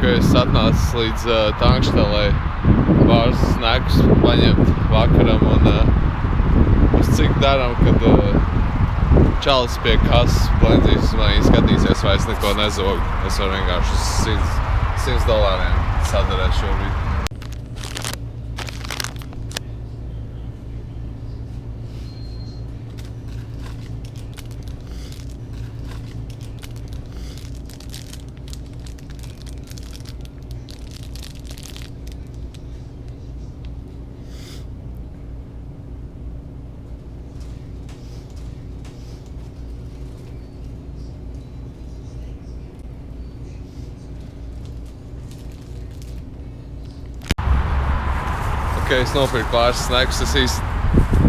ka es atnācu līdz tankštelē pāris snackus paņemt vakaram un uz cik daram, kad čalis pie kases blendīs uz mani skatīsies, vai es neko nezogu. Es varu vienkārši uz $100 sadarēt šobrīd. Es nopirku pāris snackus,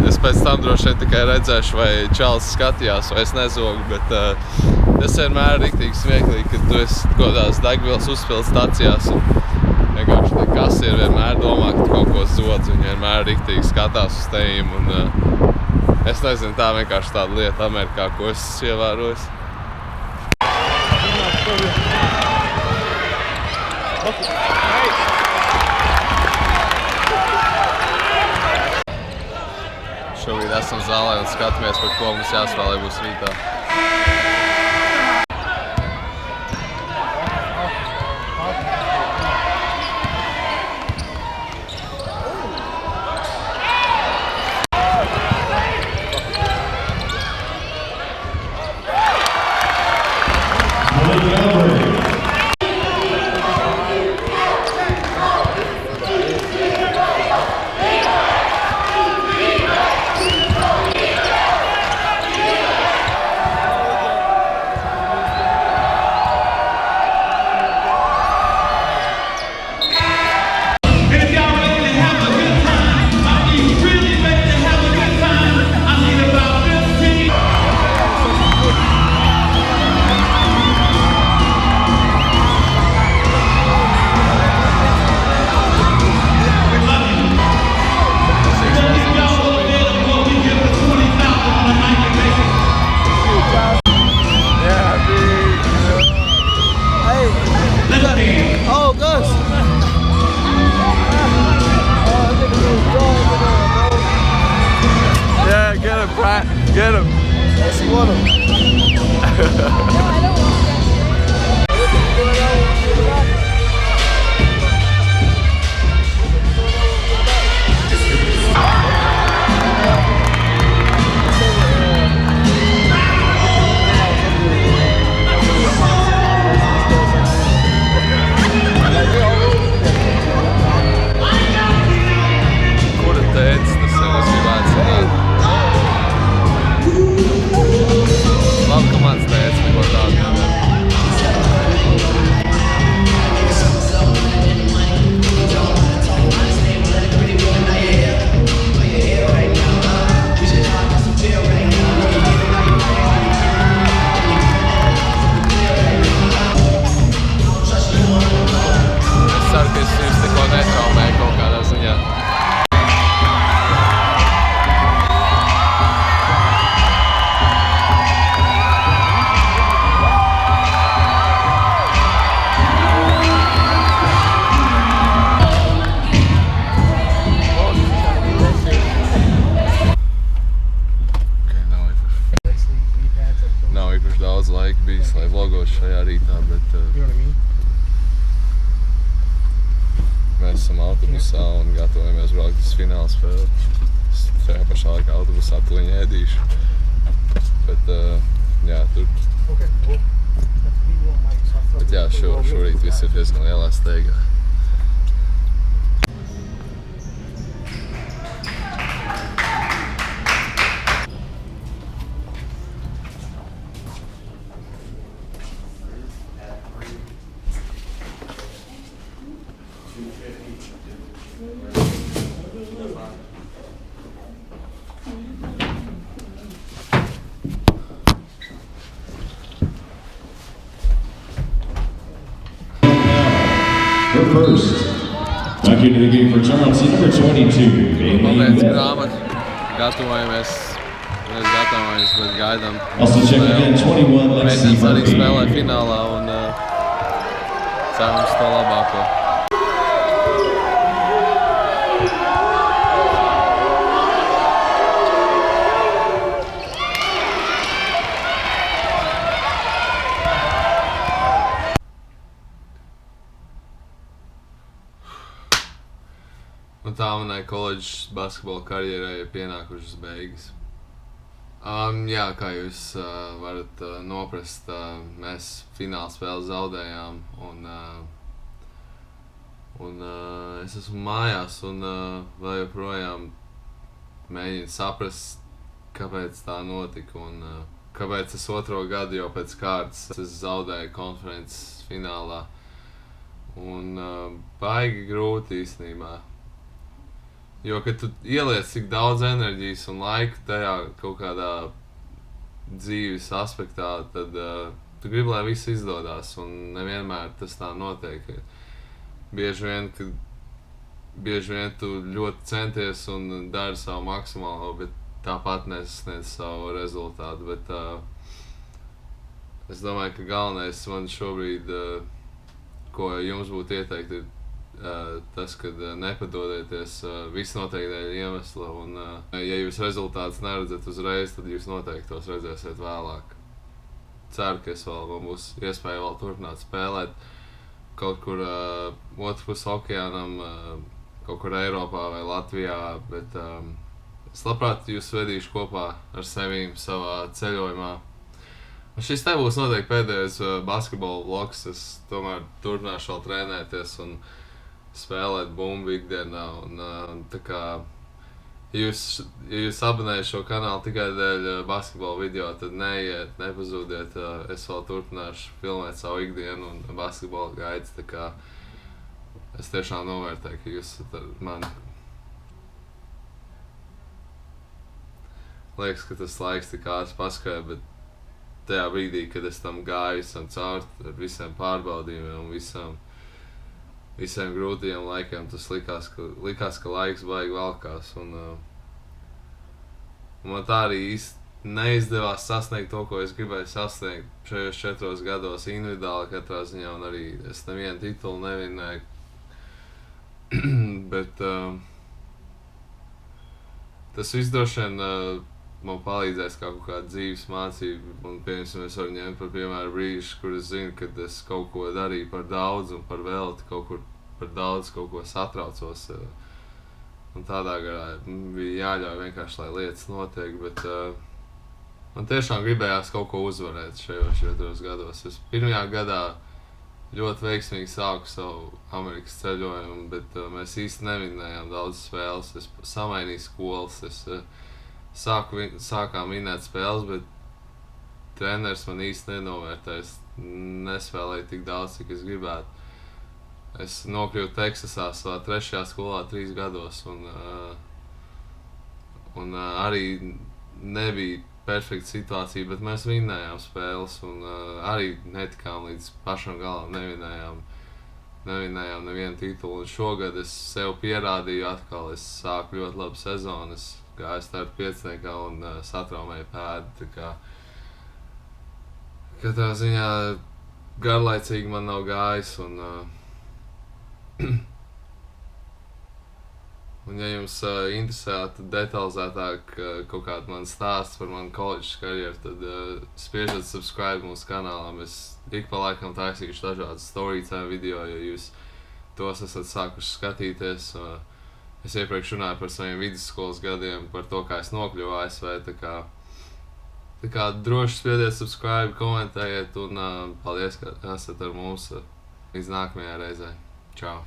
es pēc tam droši vien tikai redzēšu, vai čalis skatījās, vai es nezogu, bet tas vienmēr ir riktīgi smieklīgi, kad tu esi godās degvielas uzpildes stacijās un vienkārši tie kasieri vienmēr domā, ka tu kaut ko zodz, viņi vienmēr riktīgi skatās uz tejiem un es nezinu, tā vienkārši tāda lieta Amerikā, ko es esmu ievērojis. Šobrīd esam zālē un skatāmies, par ko mums jāspēlē būs rītā. Get him. Yes, you want him. Lai vlogos šajā rītā, bet mēs esam autobusā un gatavojamies braukt uz fināla spēli. Tajā pašā laikā autobusā tuliņi ēdīšu, bet jā, tur. Bet jā, šorīt viss ir diezgan lielā steigā. First, back into the game for Charleston, number 22, Bailey Webb. Gatavojamies, mēs gatavojamies, bet gaidām. Also checking in 21, Lexi Mēģinās arī Murphy. spēlēt finālā un Ceram uz to labāko. Un tā manai koledžas basketbola karjerai ir pienākušas beigas. Jā, kā jūs varat noprast, mēs fināla spēli zaudējām, un es esmu mājās un vēl joprojām mēģinu saprast, kāpēc tā notika un kāpēc es otro gadu jau pēc kārtas es zaudēju konferences finālā. Un baigi grūti īstenībā. Jo, kad tu ieliec tik daudz enerģijas un laika tajā kaut kādā dzīves aspektā, tad tu gribi, lai viss izdodās, un nevienmēr tas tā notiek. Bieži vien tu ļoti centies un dari savu maksimālo, bet tāpat nesasniedz savu rezultātu. Bet es domāju, ka galvenais man šobrīd, ko jums būtu ieteikt, ir tas, kad nepadodieties, viss notiek dēļ iemesla, un ja jūs rezultātus neredzat uzreiz, tad jūs noteikti tos redzēsiet vēlāk. Ceru, ka man būs iespēja vēl turpināt spēlēt kaut kur otrpus okeānam, kaut kur Eiropā vai Latvijā, bet es labprāt jūs vedīšu kopā ar sevīm savā ceļojumā. Un šis nebūs noteikti pēdējais basketbola vlogs, es tomēr turpināšu vēl trenēties un spēlēt bumbu ikdienā, un tā kā, ja jūs abonējat šo kanālu tikai dēļ basketbola video, tad neiet, nepazūdiet, es vēl turpināšu filmēt savu ikdienu un basketbola gaidas, tā kā es tiešām novērtēju, ka jūs esat ar mani. Liekas, ka tas laiks tik ātri paskrēja, bet tajā brīdī, kad es tam gāju cauri ar visiem pārbaudījumiem un visiem grūtajiem laikiem, tas likās, ka laiks baigi valkās, un man tā arī īsti neizdevās sasniegt to, ko es gribēju sasniegt šajos 4 gados individuāli katrā ziņā, un arī es nevienu titulu nevinēju, bet tas viss droši vien man palīdzēs kā kaut kāda dzīves mācība, un piemēram es varu ņemt par piemēru brīžus, kur es zinu, kad es kaut ko darīju par daudz un par velti, kaut kur par daudz kaut ko satraucos, un tādā garā bija jāļauj vienkārši, lai lietas notiek, bet man tiešām gribējās kaut ko uzvarēt šajos 4 gados. Es pirmajā gadā ļoti veiksmīgi sāku savu Amerikas ceļojumu, bet mēs īsti nevinējām daudz spēles, es samainīju skolas, sākām vinēt spēles, bet treneris man īsti nenovērtēja, es nespēlēju tik daudz, cik es gribētu. Es nokļuvu Teksasā savā 3. skolā 3 gados, un arī nebija perfekta situācija, bet mēs vinējām spēles, un arī netikām līdz pašam galam, nevinējām nevienu titulu, un šogad es sev pierādīju atkal, es sāku ļoti labu sezonu, es gāju startu 5. un satraumēju pēdu, tā kā katrā ziņā garlaicīgi man nav gājis, un ja jums interesētu detalizētāk kaut kādu manu stāstu par manu koledžas karjeru, tad spiežat subscribe mūsu kanālam. Es ik pa laikam taisīšu dažādas storytime video, ja jūs tos esat sākuši skatīties. Es iepriekš runāju par saviem vidusskolas gadiem, par to, kā es nokļuvu ASV, tā kā droši spiediet subscribe, komentējiet, un paldies, ka esat ar mums līdz nākamajai reizei. Čau!